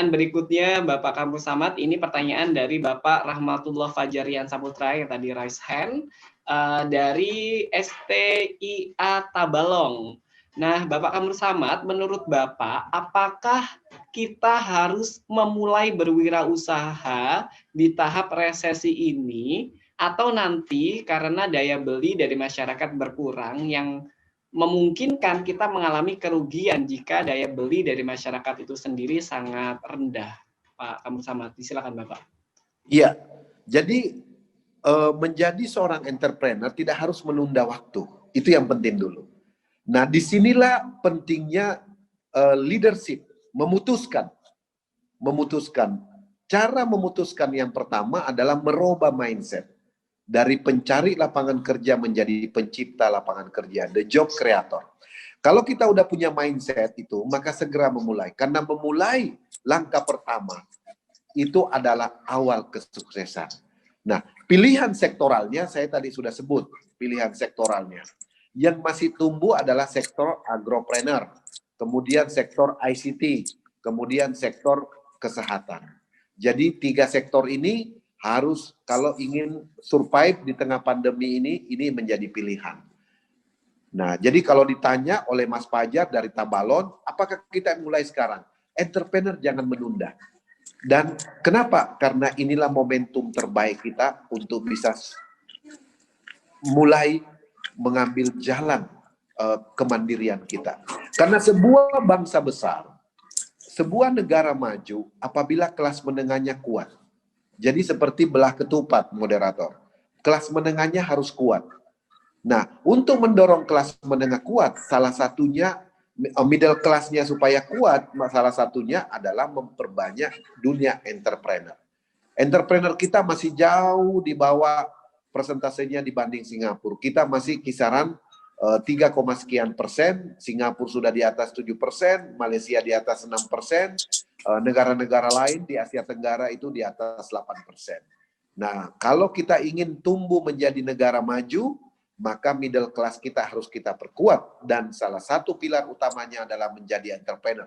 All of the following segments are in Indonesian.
pertanyaan berikutnya Bapak Kamru Samad, ini pertanyaan dari Bapak Rahmatullah Fajarian Saputra yang tadi raise hand, dari STIA Tabalong. Nah, Bapak Kamru Samad, menurut Bapak, apakah kita harus memulai berwirausaha di tahap resesi ini, atau nanti karena daya beli dari masyarakat berkurang yang memungkinkan kita mengalami kerugian jika daya beli dari masyarakat itu sendiri sangat rendah? Pak Kamru Samad, silakan Bapak. Iya, jadi menjadi seorang entrepreneur tidak harus menunda waktu. Itu yang penting dulu. Nah, disinilah pentingnya leadership, memutuskan. Cara memutuskan yang pertama adalah merubah mindset. Dari pencari lapangan kerja menjadi pencipta lapangan kerja, the job creator. Kalau kita udah punya mindset itu, maka segera memulai. Karena memulai langkah pertama, itu adalah awal kesuksesan. Nah, pilihan sektoralnya, saya tadi sudah sebut, pilihan sektoralnya. Yang masih tumbuh adalah sektor agropreneur, kemudian sektor ICT, kemudian sektor kesehatan. Jadi 3 sektor ini harus, kalau ingin survive di tengah pandemi ini menjadi pilihan. Nah, jadi kalau ditanya oleh Mas Fajar dari Tabalon, apakah kita mulai sekarang? Entrepreneur jangan menunda. Dan kenapa? Karena inilah momentum terbaik kita untuk bisa mulai mengambil jalan kemandirian kita. Karena sebuah bangsa besar, sebuah negara maju apabila kelas menengahnya kuat. Jadi seperti belah ketupat, moderator. Kelas menengahnya harus kuat. Nah, untuk mendorong kelas menengah kuat, salah satunya middle class-nya supaya kuat, salah satunya adalah memperbanyak dunia entrepreneur. Entrepreneur kita masih jauh di bawah persentasenya dibanding Singapura. Kita masih kisaran 3, sekian persen, Singapura sudah di atas 7%, Malaysia di atas 6%, negara-negara lain di Asia Tenggara itu di atas 8%. Nah, kalau kita ingin tumbuh menjadi negara maju, maka middle class kita harus kita perkuat. Dan salah satu pilar utamanya adalah menjadi entrepreneur.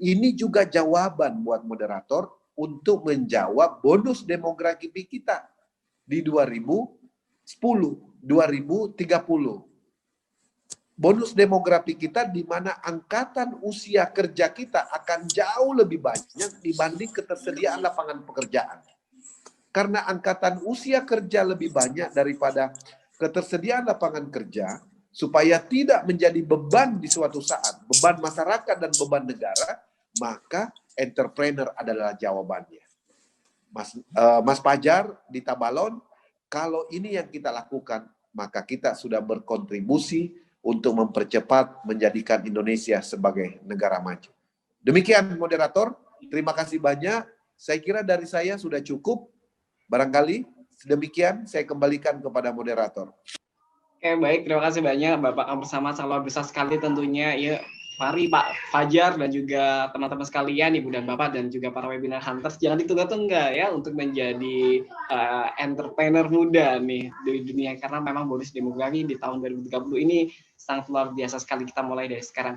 Ini juga jawaban buat moderator untuk menjawab bonus demografi kita di 2010, 2030. Bonus demografi kita di mana angkatan usia kerja kita akan jauh lebih banyak dibanding ketersediaan lapangan pekerjaan. Karena angkatan usia kerja lebih banyak daripada ketersediaan lapangan kerja, supaya tidak menjadi beban di suatu saat, beban masyarakat dan beban negara, maka entrepreneur adalah jawabannya. Mas Fajar di Tabalon, kalau ini yang kita lakukan, maka kita sudah berkontribusi untuk mempercepat menjadikan Indonesia sebagai negara maju. Demikian moderator, terima kasih banyak. Saya kira dari saya sudah cukup. Barangkali demikian saya kembalikan kepada moderator. Oke, baik, terima kasih banyak Bapak Kamru Samad, sangat besar sekali tentunya. Ya, mari Pak Fajar dan juga teman-teman sekalian, Ibu dan Bapak dan juga para webinar hunters, jangan ditunda-tunda ya untuk menjadi entrepreneur muda nih di dunia, karena memang bonus demografi di tahun 2030 ini sangat luar biasa sekali, kita mulai dari sekarang.